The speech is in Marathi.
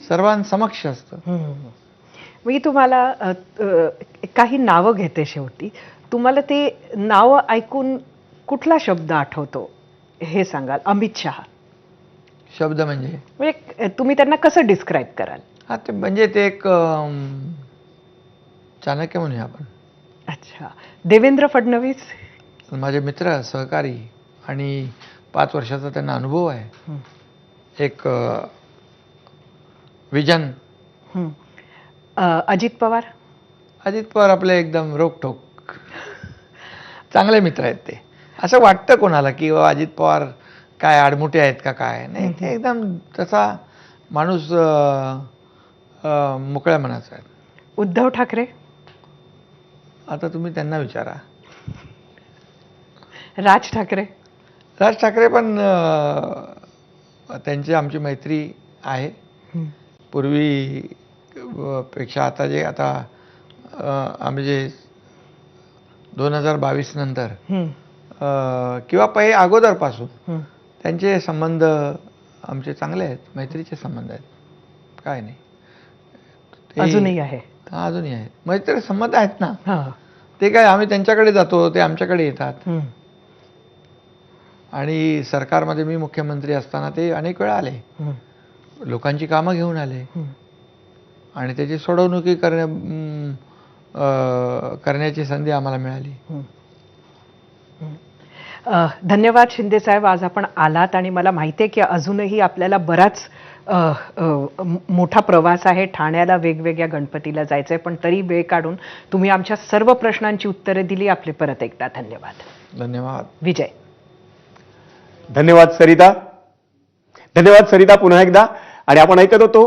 सर्वांसमक्ष असतं. मी तुम्हाला काही नावं घेते शेवटी. तुम्हाला ते नाव ऐकून कुठला शब्द आठवतो हे सांगाल? अमित शहा शब्द म्हणजे म्हणजे तुम्ही त्यांना कसं डिस्क्राईब कराल? हा ते म्हणजे ते एक चाणक्य म्हणूया आपण. अच्छा. देवेंद्र फडणवीस? माझे मित्र, सहकारी आणि 5 वर्षाचा त्यांना अनुभव आहे. एक विजन. अजित पवार? अजित पवार आपले एकदम रोखठोक चांगले मित्र आहेत ते. असं वाटतं कोणाला की अजित पवार काय आडमुठे आहेत का काय, नाही, ते एकदम तसा माणूस मोकळ्या मनाचा आहे. उद्धव ठाकरे? आता तुम्ही त्यांना विचारा. राज ठाकरे? राज ठाकरे पण त्यांची आमची मैत्री आहे. पूर्वी पेक्षा आता जे आम्ही जे 2022 नंतर किंवा पहिले अगोदरपासून त्यांचे संबंध आमचे चांगले आहेत, मैत्रीचे संबंध आहेत. काय नाही, अजूनही आहे? अजूनही आहेत, मैत्री संबंध आहेत ना. ते काय आम्ही त्यांच्याकडे जातो, ते आमच्याकडे येतात. आणि सरकारमध्ये मी मुख्यमंत्री असताना ते अनेक वेळा आले, लोकांची कामं घेऊन आले आणि त्याची सोडवणुकी करण्याची संधी आम्हाला मिळाली. धन्यवाद शिंदे साहेब, आज आपण आलात आणि मला माहिती आहे की अजूनही आपल्याला बराच मोठा प्रवास आहे. ठाण्याला वेगवेगळ्या गणपतीला जायचं आहे, पण तरी वेळ काढून तुम्ही आमच्या सर्व प्रश्नांची उत्तरे दिली. आपले परत एकदा धन्यवाद. धन्यवाद. विजय. धन्यवाद सरिता. धन्यवाद सरिता पुन्हा एकदा. आणि आपण ऐकत होतो